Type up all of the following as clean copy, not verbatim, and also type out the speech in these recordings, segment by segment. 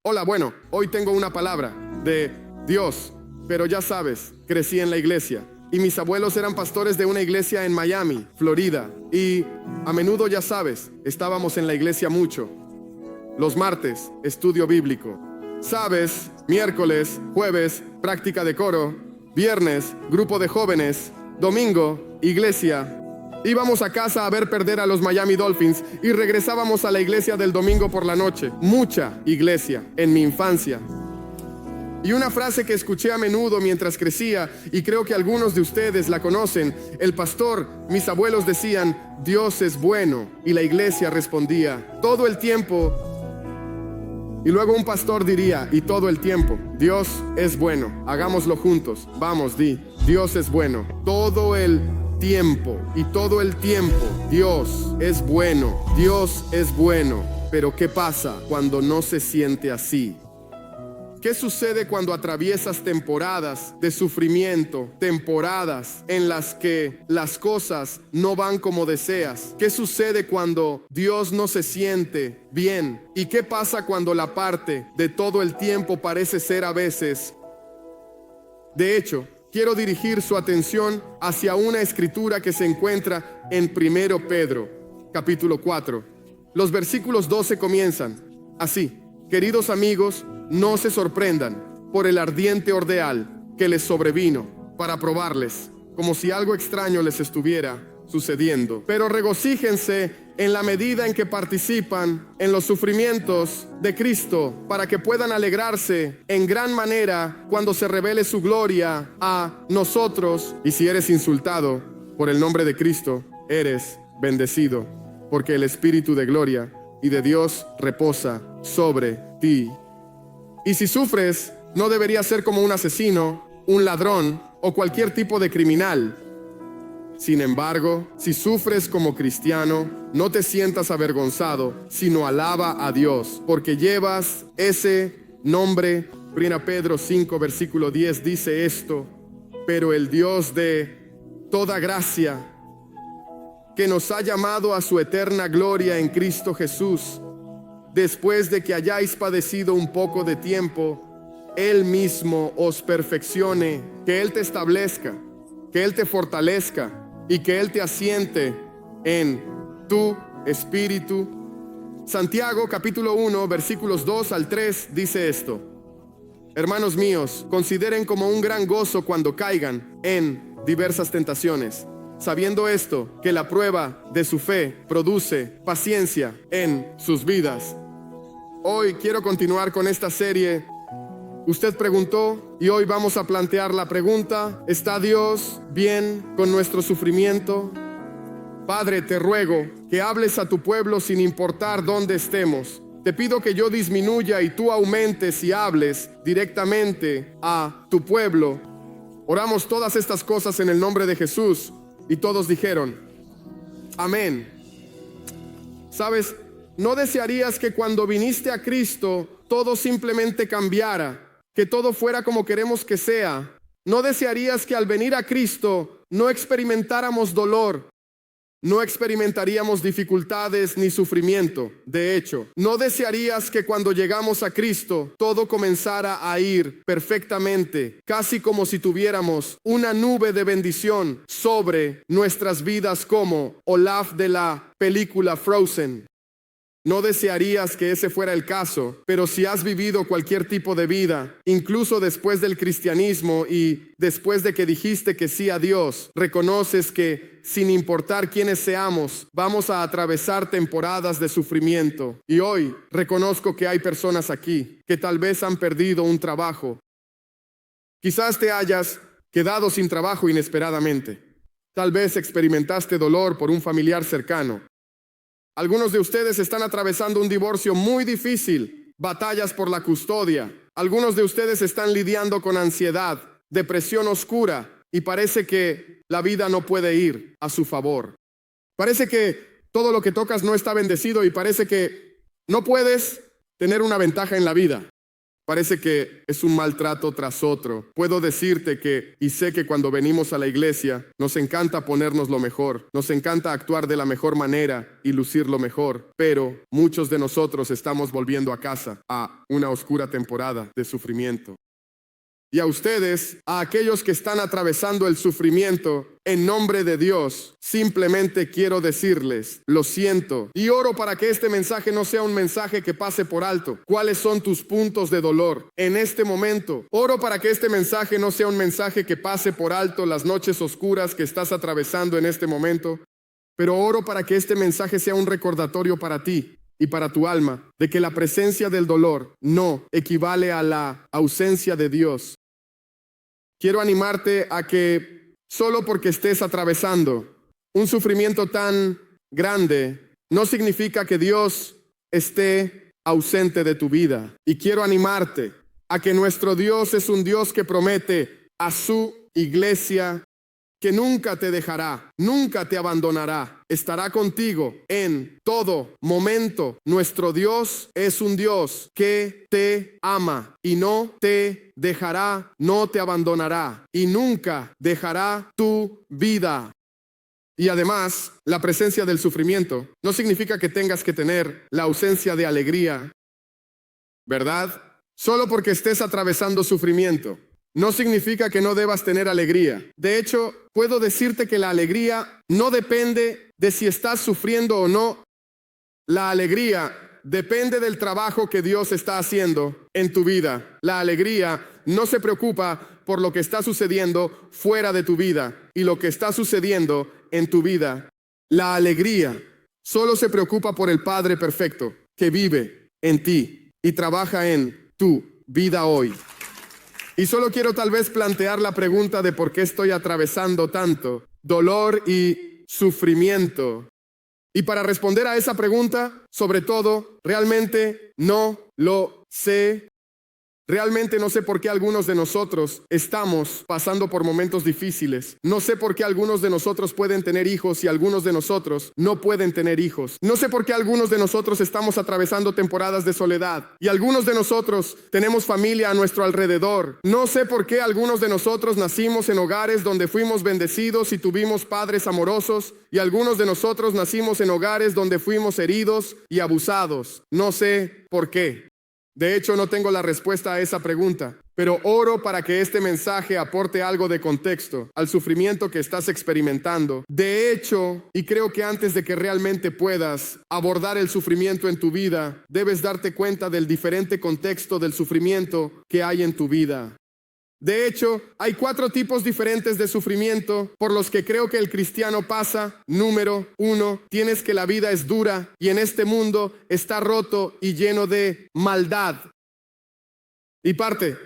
Hola, bueno, hoy tengo una palabra de Dios, pero ya sabes, crecí en la iglesia y mis abuelos eran pastores de una iglesia en Miami, Florida, y a menudo, ya sabes, estábamos en la iglesia mucho. Los martes, estudio bíblico. Sabes, miércoles, jueves, práctica de coro, viernes, grupo de jóvenes, domingo, iglesia. Íbamos a casa a ver perder a los Miami Dolphins y regresábamos a la iglesia del domingo por la noche. Mucha iglesia en mi infancia. Y una frase que escuché a menudo mientras crecía, y creo que algunos de ustedes la conocen, el pastor, mis abuelos decían, Dios es bueno, y la iglesia respondía, todo el tiempo. Y luego un pastor diría, y todo el tiempo, Dios es bueno, hagámoslo juntos, vamos, di, Dios es bueno, todo el tiempo, y todo el tiempo, Dios es bueno, Dios es bueno. Pero ¿qué pasa cuando no se siente así? ¿Qué sucede cuando atraviesas temporadas de sufrimiento, temporadas en las que las cosas no van como deseas? ¿Qué sucede cuando Dios no se siente bien? ¿Y qué pasa cuando la parte de todo el tiempo parece ser a veces? De hecho, quiero dirigir su atención hacia una escritura que se encuentra en 1 Pedro, capítulo 4. Los versículos 12 comienzan así. Queridos amigos, no se sorprendan por el ardiente ordeal que les sobrevino para probarles, como si algo extraño les estuviera sucediendo. Pero regocíjense en la medida en que participan en los sufrimientos de Cristo, para que puedan alegrarse en gran manera cuando se revele su gloria a nosotros. Y si eres insultado por el nombre de Cristo, eres bendecido, porque el Espíritu de gloria y de Dios reposa sobre ti. Y si sufres, no deberías ser como un asesino, un ladrón o cualquier tipo de criminal. Sin embargo, si sufres como cristiano, no te sientas avergonzado, sino alaba a Dios, porque llevas ese nombre. 1 Pedro 5, versículo 10 dice esto: pero el Dios de toda gracia, que nos ha llamado a su eterna gloria en Cristo Jesús, después de que hayáis padecido un poco de tiempo, Él mismo os perfeccione, que Él te establezca, que Él te fortalezca y que Él te asiente en tu espíritu. Santiago capítulo 1 versículos 2 al 3 dice esto: hermanos míos, consideren como un gran gozo cuando caigan en diversas tentaciones, sabiendo esto, que la prueba de su fe produce paciencia en sus vidas. Hoy quiero continuar con esta serie. Usted preguntó y hoy vamos a plantear la pregunta: ¿está Dios bien con nuestro sufrimiento? Padre, te ruego que hables a tu pueblo sin importar dónde estemos. Te pido que yo disminuya y tú aumentes y hables directamente a tu pueblo. Oramos todas estas cosas en el nombre de Jesús. Y todos dijeron, amén. ¿Sabes? ¿No desearías que cuando viniste a Cristo todo simplemente cambiara? Que todo fuera como queremos que sea. ¿No desearías que al venir a Cristo no experimentáramos dolor? No experimentaríamos dificultades ni sufrimiento. De hecho, ¿no desearías que cuando llegamos a Cristo todo comenzara a ir perfectamente, casi como si tuviéramos una nube de bendición sobre nuestras vidas, como Olaf de la película Frozen? No desearías que ese fuera el caso, pero si has vivido cualquier tipo de vida, incluso después del cristianismo y después de que dijiste que sí a Dios, reconoces que sin importar quiénes seamos, vamos a atravesar temporadas de sufrimiento. Y hoy reconozco que hay personas aquí que tal vez han perdido un trabajo. Quizás te hayas quedado sin trabajo inesperadamente. Tal vez experimentaste dolor por un familiar cercano. Algunos de ustedes están atravesando un divorcio muy difícil, batallas por la custodia. Algunos de ustedes están lidiando con ansiedad, depresión oscura, y parece que la vida no puede ir a su favor. Parece que todo lo que tocas no está bendecido y parece que no puedes tener una ventaja en la vida. Parece que es un maltrato tras otro. Puedo decirte que, y sé que cuando venimos a la iglesia, nos encanta ponernos lo mejor, nos encanta actuar de la mejor manera y lucir lo mejor, pero muchos de nosotros estamos volviendo a casa, a una oscura temporada de sufrimiento. Y a ustedes, a aquellos que están atravesando el sufrimiento, en nombre de Dios, simplemente quiero decirles, lo siento, y oro para que este mensaje no sea un mensaje que pase por alto. ¿Cuáles son tus puntos de dolor en este momento? Oro para que este mensaje no sea un mensaje que pase por alto las noches oscuras que estás atravesando en este momento, pero oro para que este mensaje sea un recordatorio para ti y para tu alma, de que la presencia del dolor no equivale a la ausencia de Dios. Quiero animarte a que solo porque estés atravesando un sufrimiento tan grande, no significa que Dios esté ausente de tu vida. Y quiero animarte a que nuestro Dios es un Dios que promete a su iglesia que nunca te dejará, nunca te abandonará, estará contigo en todo momento. Nuestro Dios es un Dios que te ama y no te dejará, no te abandonará y nunca dejará tu vida. Y además, la presencia del sufrimiento no significa que tengas que tener la ausencia de alegría, ¿verdad? Solo porque estés atravesando sufrimiento no significa que no debas tener alegría. De hecho, puedo decirte que la alegría no depende de si estás sufriendo o no. La alegría depende del trabajo que Dios está haciendo en tu vida. La alegría no se preocupa por lo que está sucediendo fuera de tu vida y lo que está sucediendo en tu vida. La alegría solo se preocupa por el Padre perfecto que vive en ti y trabaja en tu vida hoy. Y solo quiero tal vez plantear la pregunta de por qué estoy atravesando tanto dolor y sufrimiento. Y para responder a esa pregunta, sobre todo, realmente no lo sé. Realmente no sé por qué algunos de nosotros estamos pasando por momentos difíciles. No sé por qué algunos de nosotros pueden tener hijos y algunos de nosotros no pueden tener hijos. No sé por qué algunos de nosotros estamos atravesando temporadas de soledad y algunos de nosotros tenemos familia a nuestro alrededor. No sé por qué algunos de nosotros nacimos en hogares donde fuimos bendecidos y tuvimos padres amorosos y algunos de nosotros nacimos en hogares donde fuimos heridos y abusados. No sé por qué. De hecho, no tengo la respuesta a esa pregunta, pero oro para que este mensaje aporte algo de contexto al sufrimiento que estás experimentando. De hecho, y creo que antes de que realmente puedas abordar el sufrimiento en tu vida, debes darte cuenta del diferente contexto del sufrimiento que hay en tu vida. De hecho, hay 4 tipos diferentes de sufrimiento por los que creo que el cristiano pasa. Número 1, tienes que la vida es dura y en este mundo está roto y lleno de maldad. Y parte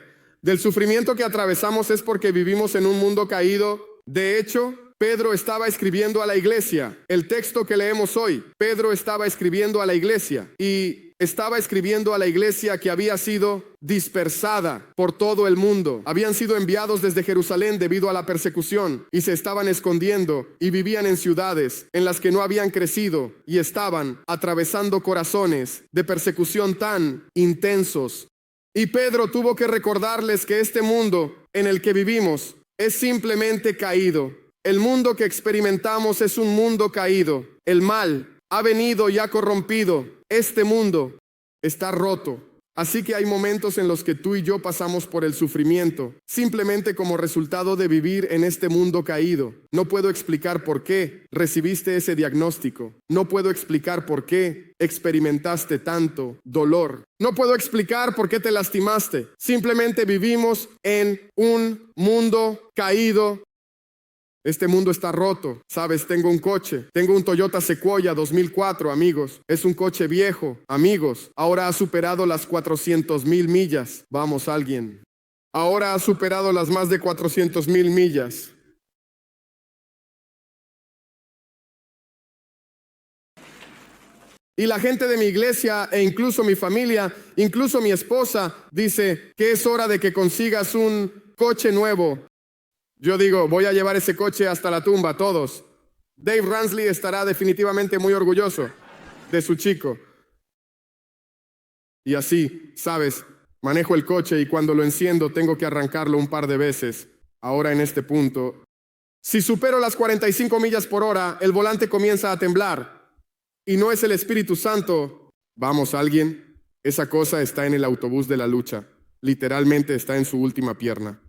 del sufrimiento que atravesamos es porque vivimos en un mundo caído. De hecho, Pedro estaba escribiendo a la iglesia. El texto que leemos hoy, Pedro estaba escribiendo a la iglesia y estaba escribiendo a la iglesia que había sido dispersada por todo el mundo. Habían sido enviados desde Jerusalén debido a la persecución y se estaban escondiendo y vivían en ciudades en las que no habían crecido y estaban atravesando corazones de persecución tan intensos. Y Pedro tuvo que recordarles que este mundo en el que vivimos es simplemente caído. El mundo que experimentamos es un mundo caído. El mal ha venido y ha corrompido. Este mundo está roto. Así que hay momentos en los que tú y yo pasamos por el sufrimiento, simplemente como resultado de vivir en este mundo caído. No puedo explicar por qué recibiste ese diagnóstico. No puedo explicar por qué experimentaste tanto dolor. No puedo explicar por qué te lastimaste. Simplemente vivimos en un mundo caído. Este mundo está roto, ¿sabes? Tengo un coche, tengo un Toyota Sequoia 2004, amigos. Es un coche viejo, amigos. Ahora ha superado las 400,000 millas. Vamos, alguien. Ahora ha superado las más de 400,000 millas. Y la gente de mi iglesia e incluso mi familia, incluso mi esposa, dice que es hora de que consigas un coche nuevo. Yo digo, voy a llevar ese coche hasta la tumba, todos. Dave Ramsey estará definitivamente muy orgulloso de su chico. Y así, ¿sabes? Manejo el coche y cuando lo enciendo tengo que arrancarlo un par de veces. Ahora en este punto, si supero las 45 millas por hora, el volante comienza a temblar. Y no es el Espíritu Santo. Vamos, alguien, esa cosa está en el autobús de la lucha. Literalmente está en su última pierna.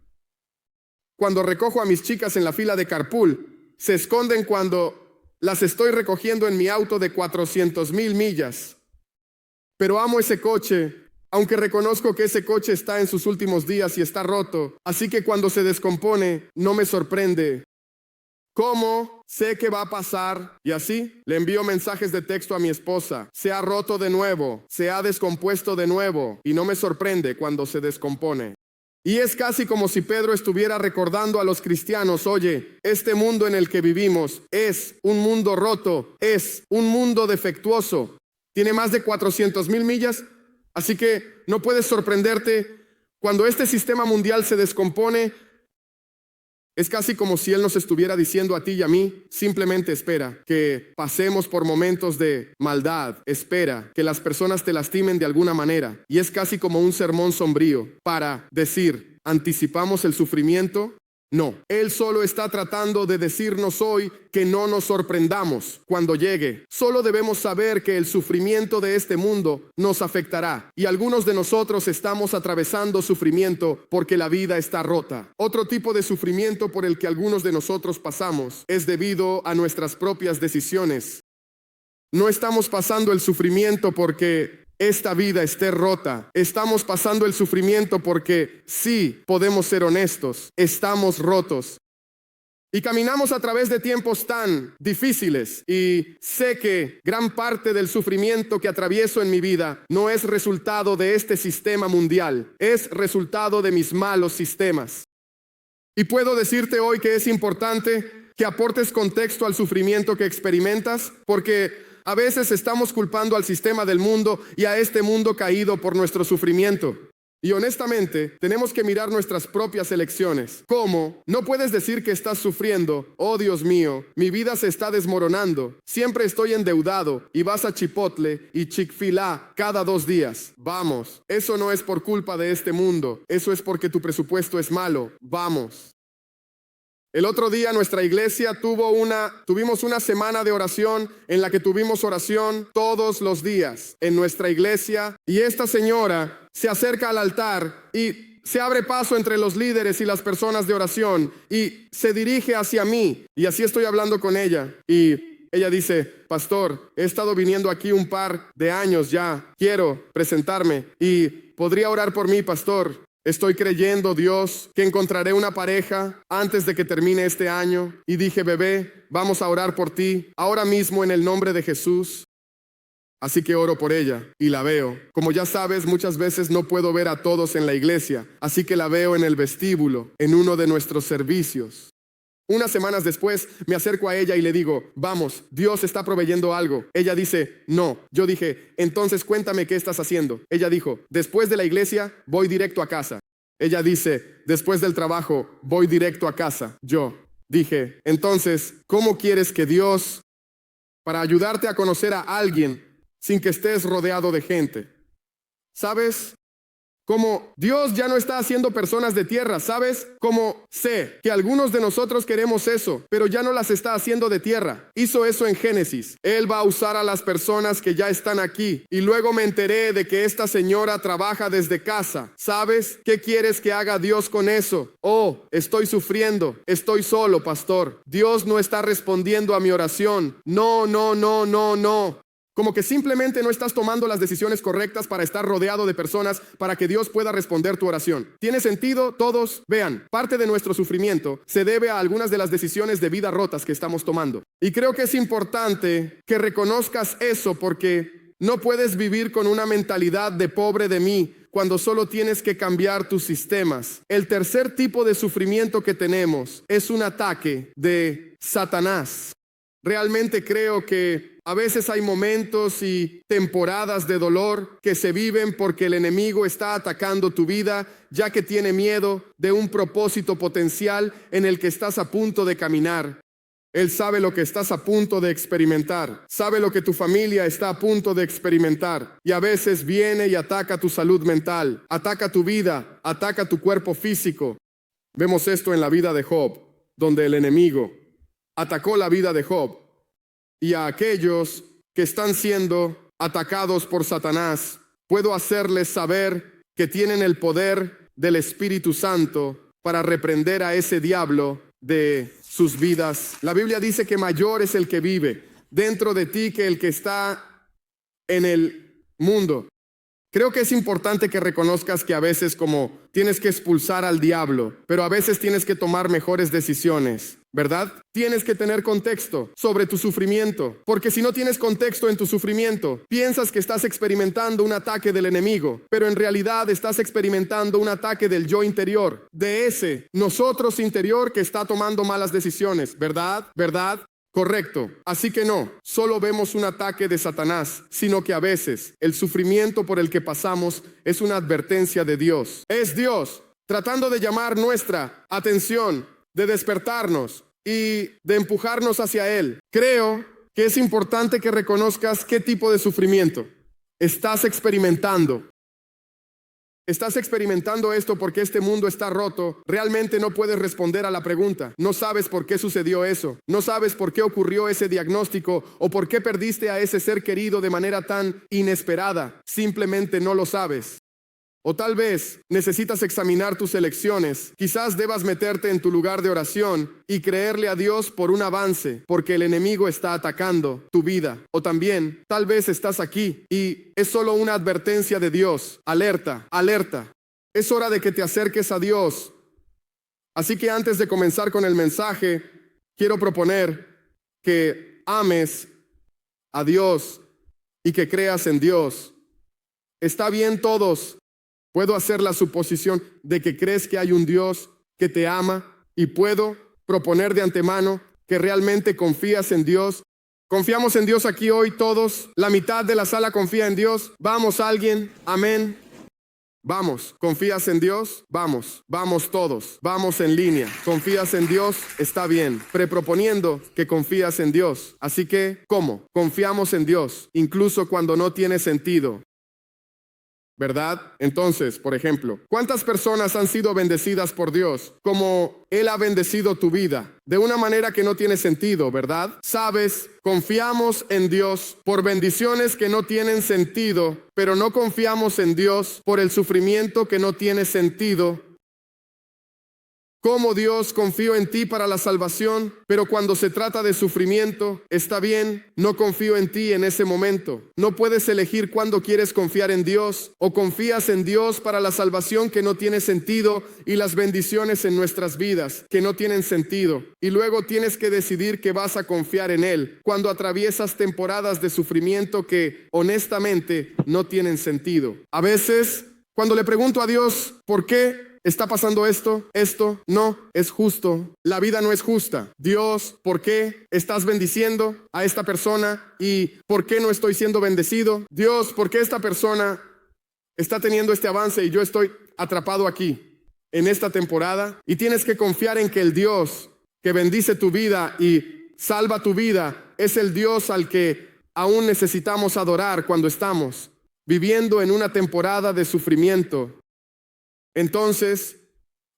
Cuando recojo a mis chicas en la fila de carpool, se esconden cuando las estoy recogiendo en mi auto de 400,000 millas. Pero amo ese coche, aunque reconozco que ese coche está en sus últimos días y está roto. Así que cuando se descompone, no me sorprende. ¿Cómo? Sé que va a pasar. Y así le envío mensajes de texto a mi esposa. Se ha roto de nuevo, se ha descompuesto de nuevo. Y no me sorprende cuando se descompone. Y es casi como si Pedro estuviera recordando a los cristianos, oye, este mundo en el que vivimos es un mundo roto, es un mundo defectuoso. Tiene más de 400,000 millas, así que no puedes sorprenderte cuando este sistema mundial se descompone. Es casi como si Él nos estuviera diciendo a ti y a mí, simplemente espera que pasemos por momentos de maldad, espera que las personas te lastimen de alguna manera. Y es casi como un sermón sombrío para decir, ¿anticipamos el sufrimiento? No, Él solo está tratando de decirnos hoy que no nos sorprendamos cuando llegue. Solo debemos saber que el sufrimiento de este mundo nos afectará. Y algunos de nosotros estamos atravesando sufrimiento porque la vida está rota. Otro tipo de sufrimiento por el que algunos de nosotros pasamos es debido a nuestras propias decisiones. No estamos pasando el sufrimiento porque esta vida esté rota. Estamos pasando el sufrimiento porque, sí, podemos ser honestos, estamos rotos. Y caminamos a través de tiempos tan difíciles. Y sé que gran parte del sufrimiento que atravieso en mi vida no es resultado de este sistema mundial. Es resultado de mis malos sistemas. Y puedo decirte hoy que es importante que aportes contexto al sufrimiento que experimentas, porque a veces estamos culpando al sistema del mundo y a este mundo caído por nuestro sufrimiento. Y honestamente, tenemos que mirar nuestras propias elecciones. ¿Cómo? No puedes decir que estás sufriendo. Oh, Dios mío, mi vida se está desmoronando. Siempre estoy endeudado y vas a Chipotle y Chick-fil-A cada 2 días. Vamos, eso no es por culpa de este mundo. Eso es porque tu presupuesto es malo. Vamos. El otro día nuestra iglesia tuvimos una semana de oración en la que tuvimos oración todos los días en nuestra iglesia, y esta señora se acerca al altar y se abre paso entre los líderes y las personas de oración y se dirige hacia mí, y así estoy hablando con ella y ella dice, pastor, he estado viniendo aquí un par de años ya, quiero presentarme y podría orar por mí, pastor. Estoy creyendo, Dios, que encontraré una pareja antes de que termine este año. Y dije, bebé, vamos a orar por ti ahora mismo en el nombre de Jesús. Así que oro por ella y la veo. Como ya sabes, muchas veces no puedo ver a todos en la iglesia, así que la veo en el vestíbulo, en uno de nuestros servicios. Unas semanas después me acerco a ella y le digo, vamos, Dios está proveyendo algo. Ella dice, no. Yo dije, entonces cuéntame qué estás haciendo. Ella dijo, después de la iglesia voy directo a casa. Ella dice, después del trabajo voy directo a casa. Yo dije, entonces, ¿cómo quieres que Dios, para ayudarte a conocer a alguien sin que estés rodeado de gente? ¿Sabes? Como Dios ya no está haciendo personas de tierra, ¿sabes? Como sé que algunos de nosotros queremos eso, pero ya no las está haciendo de tierra. Hizo eso en Génesis. Él va a usar a las personas que ya están aquí. Y luego me enteré de que esta señora trabaja desde casa. ¿Sabes? ¿Qué quieres que haga Dios con eso? Oh, estoy sufriendo. Estoy solo, pastor. Dios no está respondiendo a mi oración. No, no, no, no, no. Como que simplemente no estás tomando las decisiones correctas para estar rodeado de personas para que Dios pueda responder tu oración. ¿Tiene sentido? Todos vean, parte de nuestro sufrimiento se debe a algunas de las decisiones de vida rotas que estamos tomando. Y creo que es importante que reconozcas eso, porque no puedes vivir con una mentalidad de pobre de mí cuando solo tienes que cambiar tus sistemas. El tercer tipo de sufrimiento que tenemos es un ataque de Satanás. Realmente creo que a veces hay momentos y temporadas de dolor que se viven porque el enemigo está atacando tu vida, ya que tiene miedo de un propósito potencial en el que estás a punto de caminar. Él sabe lo que estás a punto de experimentar, sabe lo que tu familia está a punto de experimentar, y a veces viene y ataca tu salud mental, ataca tu vida, ataca tu cuerpo físico. Vemos esto en la vida de Job, donde el enemigo atacó la vida de Job, y a aquellos que están siendo atacados por Satanás, puedo hacerles saber que tienen el poder del Espíritu Santo para reprender a ese diablo de sus vidas. La Biblia dice que mayor es el que vive dentro de ti que el que está en el mundo. Creo que es importante que reconozcas que a veces como tienes que expulsar al diablo, pero a veces tienes que tomar mejores decisiones, ¿verdad? Tienes que tener contexto sobre tu sufrimiento, porque si no tienes contexto en tu sufrimiento, piensas que estás experimentando un ataque del enemigo, pero en realidad estás experimentando un ataque del yo interior, de ese nosotros interior que está tomando malas decisiones, ¿verdad? ¿Verdad? Correcto. Así que no, solo vemos un ataque de Satanás, sino que a veces el sufrimiento por el que pasamos es una advertencia de Dios. Es Dios tratando de llamar nuestra atención, de despertarnos y de empujarnos hacia Él. Creo que es importante que reconozcas qué tipo de sufrimiento estás experimentando. Estás experimentando esto porque este mundo está roto. Realmente no puedes responder a la pregunta. No sabes por qué sucedió eso. No sabes por qué ocurrió ese diagnóstico o por qué perdiste a ese ser querido de manera tan inesperada. Simplemente no lo sabes. O tal vez necesitas examinar tus elecciones. Quizás debas meterte en tu lugar de oración y creerle a Dios por un avance, porque el enemigo está atacando tu vida. O también, tal vez estás aquí y es solo una advertencia de Dios. Alerta, alerta. Es hora de que te acerques a Dios. Así que antes de comenzar con el mensaje, quiero proponer que ames a Dios y que creas en Dios. Está bien todos. Puedo hacer la suposición de que crees que hay un Dios que te ama y puedo proponer de antemano que realmente confías en Dios. ¿Confiamos en Dios aquí hoy todos? La mitad de la sala confía en Dios. ¿Vamos alguien? Amén. Vamos, ¿confías en Dios? Vamos, vamos todos, vamos en línea. ¿Confías en Dios? Está bien, preproponiendo que confías en Dios. Así que, ¿cómo? Confiamos en Dios, incluso cuando no tiene sentido. ¿Verdad? Entonces, por ejemplo, ¿cuántas personas han sido bendecidas por Dios como Él ha bendecido tu vida? De una manera que no tiene sentido, ¿verdad? Sabes, confiamos en Dios por bendiciones que no tienen sentido, pero no confiamos en Dios por el sufrimiento que no tiene sentido. Como Dios, confío en ti para la salvación, pero cuando se trata de sufrimiento, está bien, no confío en ti en ese momento. No puedes elegir cuándo quieres confiar en Dios, o confías en Dios para la salvación que no tiene sentido y las bendiciones en nuestras vidas que no tienen sentido. Y luego tienes que decidir que vas a confiar en Él cuando atraviesas temporadas de sufrimiento que honestamente no tienen sentido. A veces, cuando le pregunto a Dios, ¿por qué está pasando esto? Esto no es justo. La vida no es justa. Dios, ¿por qué estás bendiciendo a esta persona? ¿Y por qué no estoy siendo bendecido? Dios, ¿por qué esta persona está teniendo este avance y yo estoy atrapado aquí en esta temporada? Y tienes que confiar en que el Dios que bendice tu vida y salva tu vida es el Dios al que aún necesitamos adorar cuando estamos viviendo en una temporada de sufrimiento. Entonces,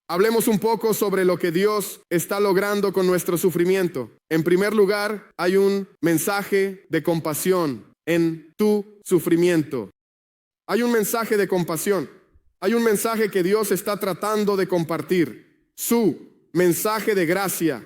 hablemos un poco sobre lo que Dios está logrando con nuestro sufrimiento. En primer lugar, hay un mensaje de compasión en tu sufrimiento. Hay un mensaje de compasión. Hay un mensaje que Dios está tratando de compartir. Su mensaje de gracia.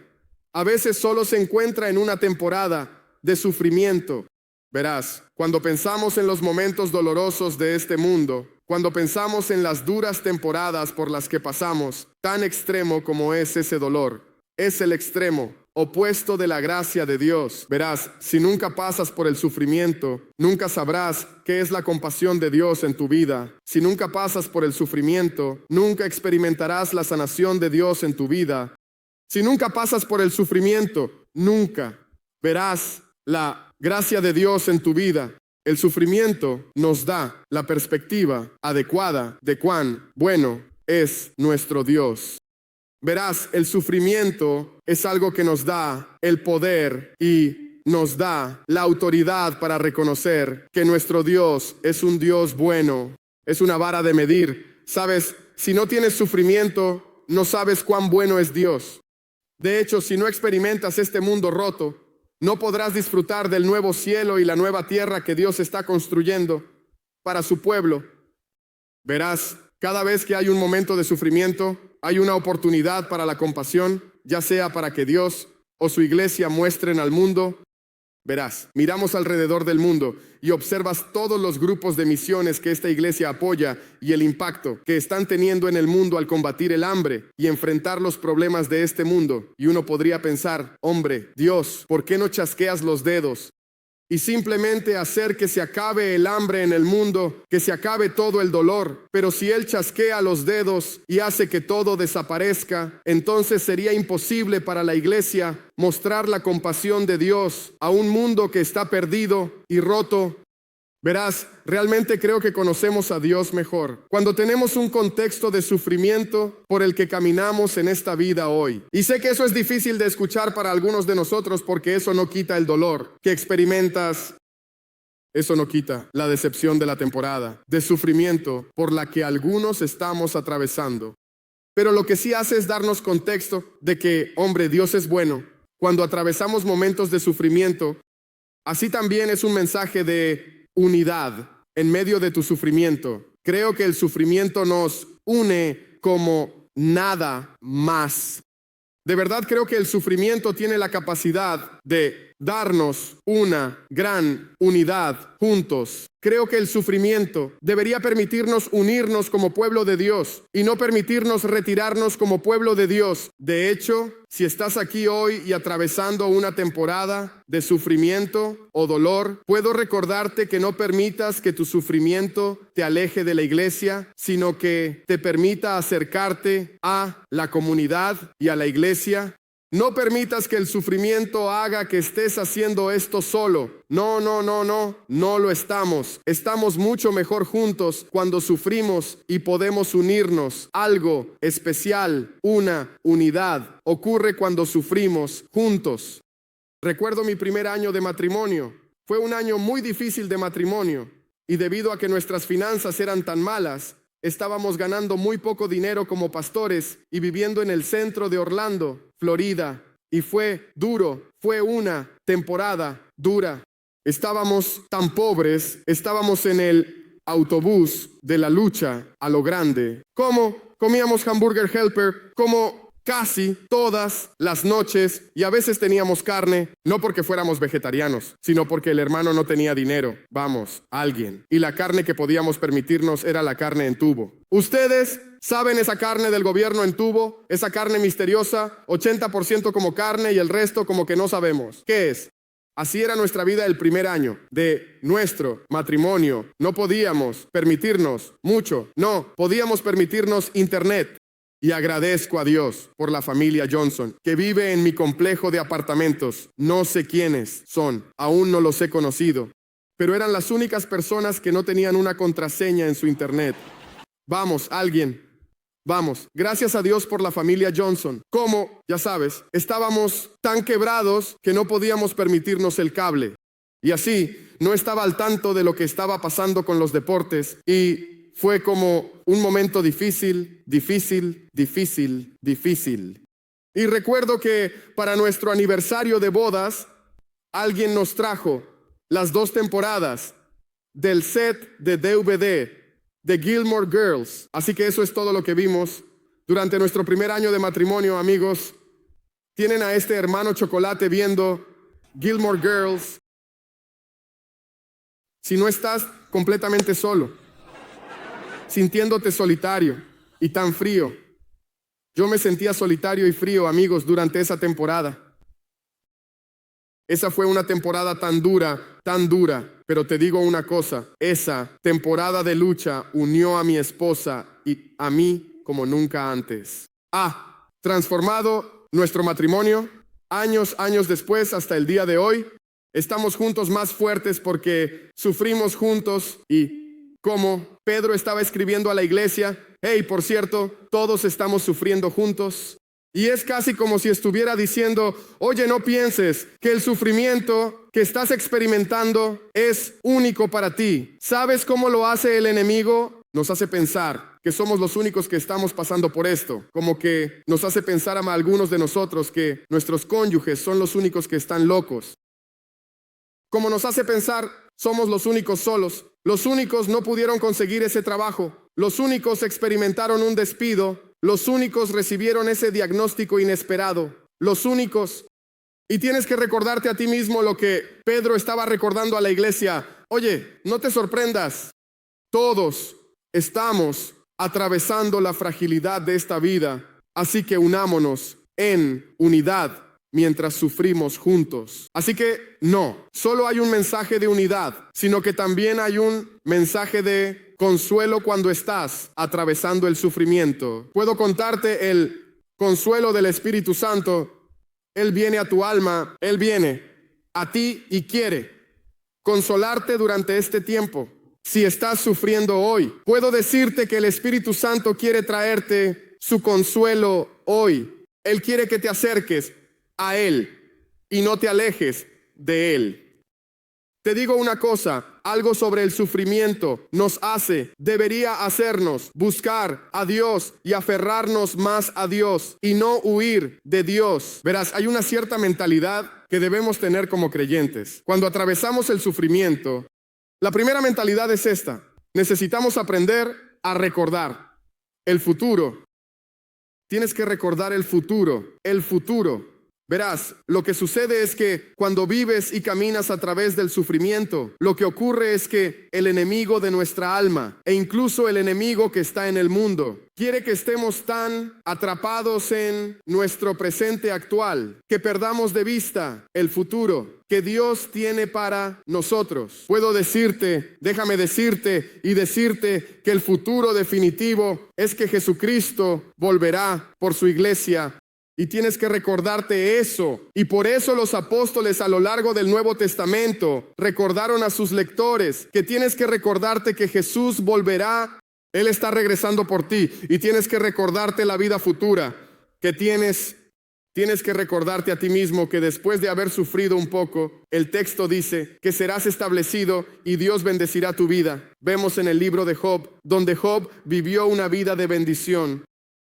A veces solo se encuentra en una temporada de sufrimiento. Verás, cuando pensamos en los momentos dolorosos de este mundo, cuando pensamos en las duras temporadas por las que pasamos, tan extremo como es ese dolor, es el extremo opuesto de la gracia de Dios. Verás, si nunca pasas por el sufrimiento, nunca sabrás qué es la compasión de Dios en tu vida. Si nunca pasas por el sufrimiento, nunca experimentarás la sanación de Dios en tu vida. Si nunca pasas por el sufrimiento, nunca verás la gracia de Dios en tu vida. El sufrimiento nos da la perspectiva adecuada de cuán bueno es nuestro Dios. Verás, el sufrimiento es algo que nos da el poder y nos da la autoridad para reconocer que nuestro Dios es un Dios bueno, es una vara de medir. Sabes, si no tienes sufrimiento, no sabes cuán bueno es Dios. De hecho, si no experimentas este mundo roto, no podrás disfrutar del nuevo cielo y la nueva tierra que Dios está construyendo para su pueblo. Verás, cada vez que hay un momento de sufrimiento, hay una oportunidad para la compasión, ya sea para que Dios o su iglesia muestren al mundo. Verás, miramos alrededor del mundo y observas todos los grupos de misiones que esta iglesia apoya y el impacto que están teniendo en el mundo al combatir el hambre y enfrentar los problemas de este mundo. Y uno podría pensar, hombre, Dios, ¿por qué no chasqueas los dedos y simplemente hacer que se acabe el hambre en el mundo, que se acabe todo el dolor? Pero si Él chasquea los dedos y hace que todo desaparezca, entonces sería imposible para la iglesia mostrar la compasión de Dios a un mundo que está perdido y roto. Verás, realmente creo que conocemos a Dios mejor cuando tenemos un contexto de sufrimiento por el que caminamos en esta vida hoy. Y sé que eso es difícil de escuchar para algunos de nosotros porque eso no quita el dolor que experimentas. Eso no quita la decepción de la temporada de sufrimiento por la que algunos estamos atravesando. Pero lo que sí hace es darnos contexto de que, hombre, Dios es bueno. Cuando atravesamos momentos de sufrimiento, así también es un mensaje de unidad en medio de tu sufrimiento. Creo que el sufrimiento nos une como nada más. De verdad creo que el sufrimiento tiene la capacidad de darnos una gran unidad juntos. Creo que el sufrimiento debería permitirnos unirnos como pueblo de Dios y no permitirnos retirarnos como pueblo de Dios. De hecho, si estás aquí hoy y atravesando una temporada de sufrimiento o dolor, puedo recordarte que no permitas que tu sufrimiento te aleje de la iglesia, sino que te permita acercarte a la comunidad y a la iglesia. No permitas que el sufrimiento haga que estés haciendo esto solo. No lo estamos. Estamos mucho mejor juntos cuando sufrimos y podemos unirnos. Algo especial, una unidad, ocurre cuando sufrimos juntos. Recuerdo mi primer año de matrimonio. Fue un año muy difícil de matrimonio y debido a que nuestras finanzas eran tan malas, estábamos ganando muy poco dinero como pastores y viviendo en el centro de Orlando, Florida. Y fue duro, fue una temporada dura. Estábamos tan pobres, estábamos en el autobús de la lucha a lo grande. ¿Cómo? Comíamos hamburger helper, como casi todas las noches, y a veces teníamos carne, no porque fuéramos vegetarianos, sino porque el hermano no tenía dinero. Vamos, alguien. Y la carne que podíamos permitirnos era la carne en tubo. Ustedes saben esa carne del gobierno en tubo, esa carne misteriosa, 80% como carne y el resto como que no sabemos. ¿Qué es? Así era nuestra vida el primer año de nuestro matrimonio. No podíamos permitirnos mucho, no podíamos permitirnos internet. Y agradezco a Dios por la familia Johnson, que vive en mi complejo de apartamentos. No sé quiénes son, aún no los he conocido, pero eran las únicas personas que no tenían una contraseña en su internet. Vamos, alguien. Vamos, gracias a Dios por la familia Johnson. Como, ya sabes, estábamos tan quebrados que no podíamos permitirnos el cable. Y así, no estaba al tanto de lo que estaba pasando con los deportes y fue como un momento difícil. Y recuerdo que para nuestro aniversario de bodas, alguien nos trajo las 2 temporadas del set de DVD de Gilmore Girls. Así que eso es todo lo que vimos durante nuestro primer año de matrimonio, amigos. Tienen a este hermano chocolate viendo Gilmore Girls. Si no estás completamente solo, sintiéndote solitario y tan frío. Yo me sentía solitario y frío, amigos, durante esa temporada. Esa fue una temporada tan dura, pero te digo una cosa, esa temporada de lucha unió a mi esposa y a mí como nunca antes. Transformado nuestro matrimonio, años después hasta el día de hoy, estamos juntos más fuertes porque sufrimos juntos y como Pedro estaba escribiendo a la iglesia, hey, por cierto, todos estamos sufriendo juntos. Y es casi como si estuviera diciendo, oye, no pienses que el sufrimiento que estás experimentando es único para ti. ¿Sabes cómo lo hace el enemigo? Nos hace pensar que somos los únicos que estamos pasando por esto. Como que nos hace pensar a algunos de nosotros que nuestros cónyuges son los únicos que están locos. Como nos hace pensar, somos los únicos solos. Los únicos no pudieron conseguir ese trabajo. Los únicos experimentaron un despido. Los únicos recibieron ese diagnóstico inesperado. Los únicos. Y tienes que recordarte a ti mismo lo que Pedro estaba recordando a la iglesia. Oye, no te sorprendas. Todos estamos atravesando la fragilidad de esta vida. Así que unámonos en unidad mientras sufrimos juntos. Así que no, solo hay un mensaje de unidad, sino que también hay un mensaje de consuelo cuando estás atravesando el sufrimiento. Puedo contarte el consuelo del Espíritu Santo. Él viene a tu alma, Él viene a ti y quiere consolarte durante este tiempo. Si estás sufriendo hoy, puedo decirte que el Espíritu Santo quiere traerte su consuelo hoy. Él quiere que te acerques a Él y no te alejes de Él. Te digo una cosa, algo sobre el sufrimiento debería hacernos buscar a Dios y aferrarnos más a Dios y no huir de Dios. Verás, hay una cierta mentalidad que debemos tener como creyentes. Cuando atravesamos el sufrimiento, la primera mentalidad es esta: necesitamos aprender a recordar el futuro. Tienes que recordar el futuro, el futuro. Verás, lo que sucede es que cuando vives y caminas a través del sufrimiento, lo que ocurre es que el enemigo de nuestra alma e incluso el enemigo que está en el mundo quiere que estemos tan atrapados en nuestro presente actual que perdamos de vista el futuro que Dios tiene para nosotros. Puedo decirte, déjame decirte que el futuro definitivo es que Jesucristo volverá por su iglesia. Y tienes que recordarte eso. Y por eso los apóstoles a lo largo del Nuevo Testamento recordaron a sus lectores que tienes que recordarte que Jesús volverá. Él está regresando por ti. Y tienes que recordarte la vida futura que tienes que recordarte a ti mismo que después de haber sufrido un poco, el texto dice que serás establecido y Dios bendecirá tu vida. Vemos en el libro de Job, donde Job vivió una vida de bendición.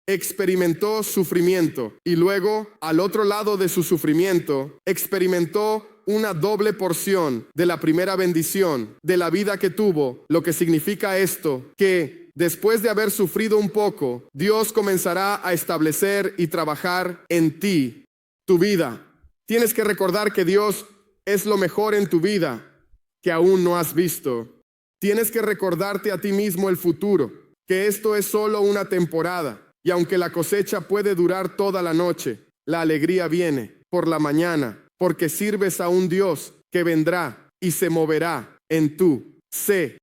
Experimentó sufrimiento y luego, al otro lado de su sufrimiento, experimentó una doble porción de la primera bendición de la vida que tuvo. Lo que significa esto, que después de haber sufrido un poco, Dios comenzará a establecer y trabajar en ti, tu vida. Tienes que recordar que Dios es lo mejor en tu vida que aún no has visto. Tienes que recordarte a ti mismo el futuro, que esto es solo una temporada. Y aunque la cosecha puede durar toda la noche, la alegría viene por la mañana, porque sirves a un Dios que vendrá y se moverá en tu sé.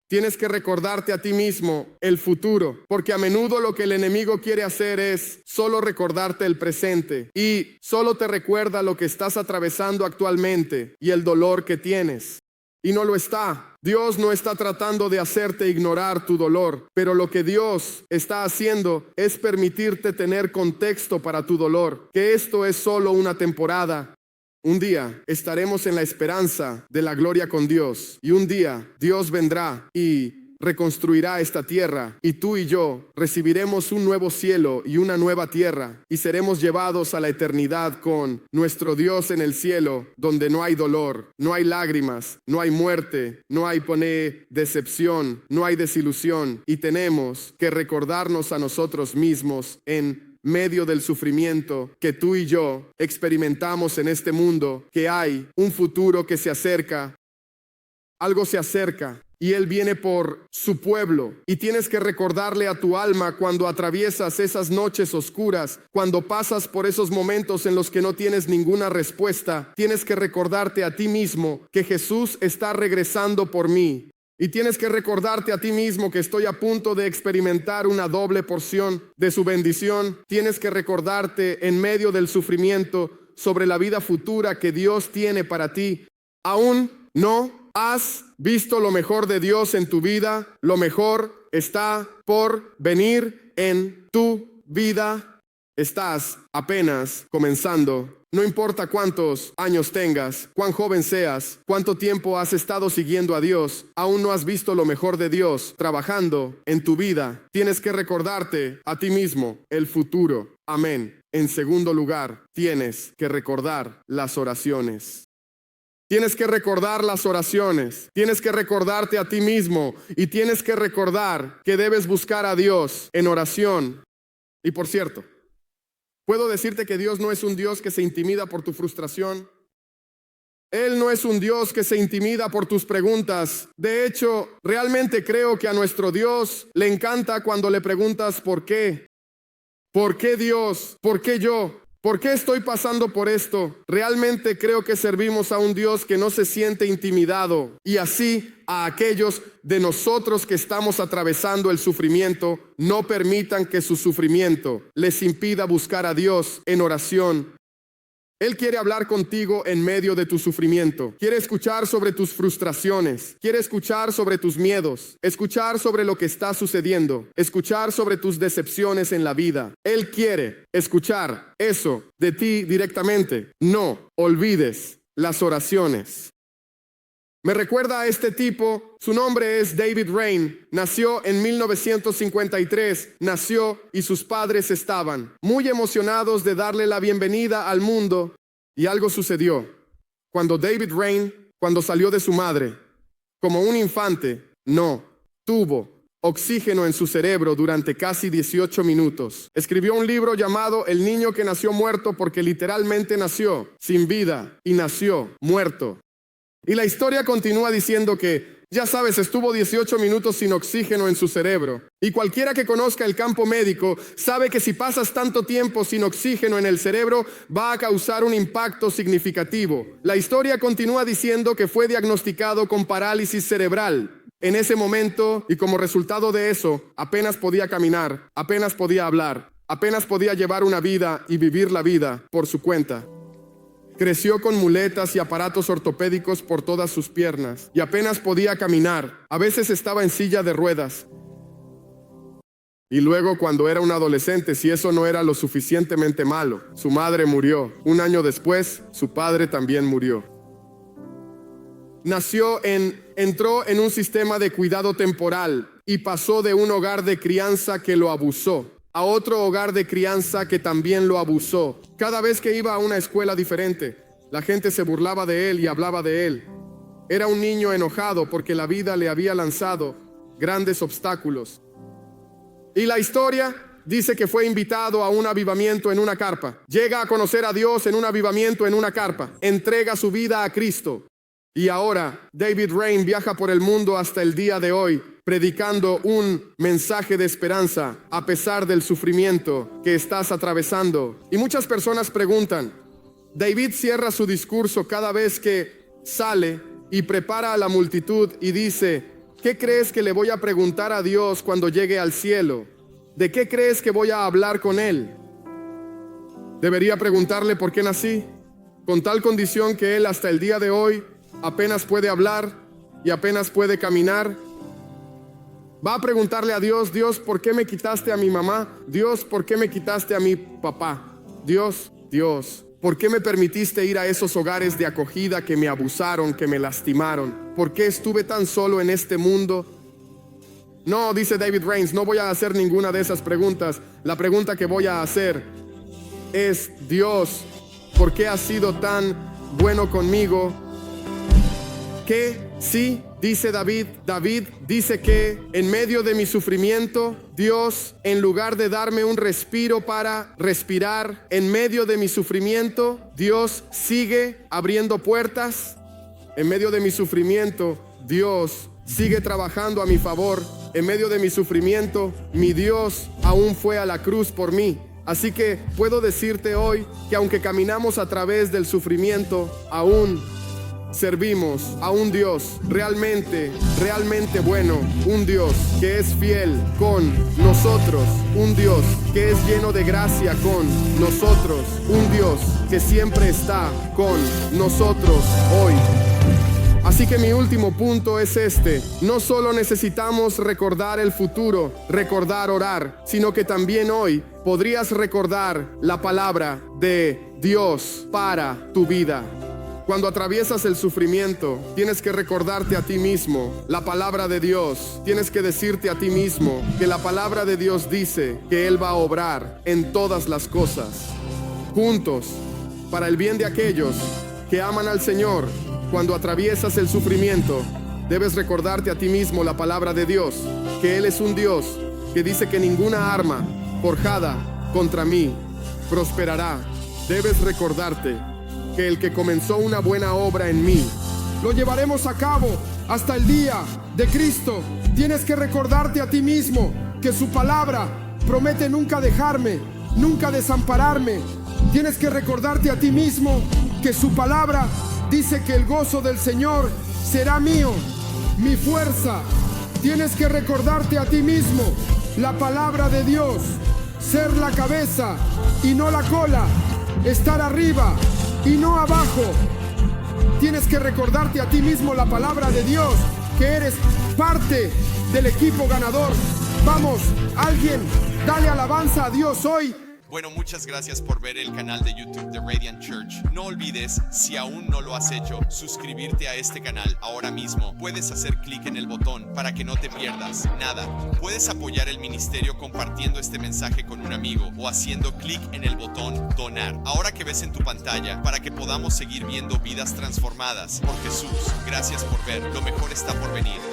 Tienes que recordarte a ti mismo el futuro, porque a menudo lo que el enemigo quiere hacer es solo recordarte el presente y solo te recuerda lo que estás atravesando actualmente y el dolor que tienes. Y no lo está. Dios no está tratando de hacerte ignorar tu dolor, pero lo que Dios está haciendo es permitirte tener contexto para tu dolor, que esto es solo una temporada. Un día estaremos en la esperanza de la gloria con Dios y un día Dios vendrá y reconstruirá esta tierra y tú y yo recibiremos un nuevo cielo y una nueva tierra y seremos llevados a la eternidad con nuestro Dios en el cielo, donde no hay dolor, no hay lágrimas, no hay muerte, no hay decepción, no hay desilusión y tenemos que recordarnos a nosotros mismos en medio del sufrimiento que tú y yo experimentamos en este mundo, que hay un futuro que se acerca, algo se acerca. Y Él viene por su pueblo. Y tienes que recordarle a tu alma cuando atraviesas esas noches oscuras, cuando pasas por esos momentos en los que no tienes ninguna respuesta. Tienes que recordarte a ti mismo que Jesús está regresando por mí. Y tienes que recordarte a ti mismo que estoy a punto de experimentar una doble porción de su bendición. Tienes que recordarte en medio del sufrimiento sobre la vida futura que Dios tiene para ti. Aún no has visto lo mejor de Dios en tu vida. Lo mejor está por venir en tu vida. Estás apenas comenzando. No importa cuántos años tengas, cuán joven seas, cuánto tiempo has estado siguiendo a Dios, aún no has visto lo mejor de Dios trabajando en tu vida. Tienes que recordarte a ti mismo el futuro. Amén. En segundo lugar, tienes que recordar las oraciones. Tienes que recordar las oraciones, tienes que recordarte a ti mismo y tienes que recordar que debes buscar a Dios en oración. Y por cierto, puedo decirte que Dios no es un Dios que se intimida por tu frustración. Él no es un Dios que se intimida por tus preguntas. De hecho, realmente creo que a nuestro Dios le encanta cuando le preguntas ¿por qué? ¿Por qué Dios? ¿Por qué yo? ¿Por qué estoy pasando por esto? Realmente creo que servimos a un Dios que no se siente intimidado. Y así a aquellos de nosotros que estamos atravesando el sufrimiento, no permitan que su sufrimiento les impida buscar a Dios en oración. Él quiere hablar contigo en medio de tu sufrimiento. Quiere escuchar sobre tus frustraciones. Quiere escuchar sobre tus miedos. Escuchar sobre lo que está sucediendo. Escuchar sobre tus decepciones en la vida. Él quiere escuchar eso de ti directamente. No olvides las oraciones. Me recuerda a este tipo, su nombre es David Rain, nació en 1953, nació y sus padres estaban muy emocionados de darle la bienvenida al mundo y algo sucedió. Cuando David Rain, cuando salió de su madre, como un infante, no tuvo oxígeno en su cerebro durante casi 18 minutos. Escribió un libro llamado El niño que nació muerto porque literalmente nació sin vida y nació muerto. Y la historia continúa diciendo que, ya sabes, estuvo 18 minutos sin oxígeno en su cerebro. Y cualquiera que conozca el campo médico sabe que si pasas tanto tiempo sin oxígeno en el cerebro va a causar un impacto significativo. La historia continúa diciendo que fue diagnosticado con parálisis cerebral. En ese momento, y como resultado de eso, apenas podía caminar, apenas podía hablar, apenas podía llevar una vida y vivir la vida por su cuenta. Creció con muletas y aparatos ortopédicos por todas sus piernas y apenas podía caminar. A veces estaba en silla de ruedas. Y luego, cuando era un adolescente, si eso no era lo suficientemente malo, su madre murió. Un año después, su padre también murió. Entró en un sistema de cuidado temporal y pasó de un hogar de crianza que lo abusó a otro hogar de crianza que también lo abusó. Cada vez que iba a una escuela diferente, la gente se burlaba de él y hablaba de él. Era un niño enojado porque la vida le había lanzado grandes obstáculos. Y la historia dice que fue invitado a un avivamiento en una carpa. Llega a conocer a Dios en un avivamiento en una carpa. Entrega su vida a Cristo. Y ahora David Rain viaja por el mundo hasta el día de hoy, predicando un mensaje de esperanza a pesar del sufrimiento que estás atravesando. Y muchas personas preguntan, David cierra su discurso cada vez que sale y prepara a la multitud y dice, ¿qué crees que le voy a preguntar a Dios cuando llegue al cielo? ¿De qué crees que voy a hablar con Él? ¿Debería preguntarle por qué nací? Con tal condición que Él hasta el día de hoy apenas puede hablar y apenas puede caminar. Va a preguntarle a Dios, Dios, ¿por qué me quitaste a mi mamá? Dios, ¿por qué me quitaste a mi papá? Dios, ¿por qué me permitiste ir a esos hogares de acogida que me abusaron, que me lastimaron? ¿Por qué estuve tan solo en este mundo? No, dice David Rain, no voy a hacer ninguna de esas preguntas. La pregunta que voy a hacer es, Dios, ¿por qué has sido tan bueno conmigo? Que sí, dice David dice que en medio de mi sufrimiento, Dios, en lugar de darme un respiro para respirar, en medio de mi sufrimiento, Dios sigue abriendo puertas. En medio de mi sufrimiento, Dios sigue trabajando a mi favor. En medio de mi sufrimiento, mi Dios aún fue a la cruz por mí. Así que puedo decirte hoy que aunque caminamos a través del sufrimiento, aún servimos a un Dios realmente bueno, un Dios que es fiel con nosotros, un Dios que es lleno de gracia con nosotros, un Dios que siempre está con nosotros hoy. Así que mi último punto es este: no solo necesitamos recordar el futuro, recordar orar, sino que también hoy podrías recordar la palabra de Dios para tu vida. Cuando atraviesas el sufrimiento, tienes que recordarte a ti mismo la palabra de Dios. Tienes que decirte a ti mismo que la palabra de Dios dice que Él va a obrar en todas las cosas, juntos, para el bien de aquellos que aman al Señor. Cuando atraviesas el sufrimiento, debes recordarte a ti mismo la palabra de Dios, que Él es un Dios que dice que ninguna arma forjada contra mí prosperará. Debes recordarte que el que comenzó una buena obra en mí, lo llevaremos a cabo hasta el día de Cristo. Tienes que recordarte a ti mismo que su palabra promete nunca dejarme, nunca desampararme. Tienes que recordarte a ti mismo que su palabra dice que el gozo del Señor será mío, mi fuerza. Tienes que recordarte a ti mismo la palabra de Dios, ser la cabeza y no la cola, estar arriba y no abajo. Tienes que recordarte a ti mismo la palabra de Dios, que eres parte del equipo ganador. Vamos, alguien, dale alabanza a Dios hoy. Bueno, muchas gracias por ver el canal de YouTube de Radiant Church. No olvides, si aún no lo has hecho, suscribirte a este canal ahora mismo. Puedes hacer clic en el botón para que no te pierdas nada. Puedes apoyar el ministerio compartiendo este mensaje con un amigo o haciendo clic en el botón donar. Ahora que ves en tu pantalla, para que podamos seguir viendo vidas transformadas por Jesús. Gracias por ver. Lo mejor está por venir.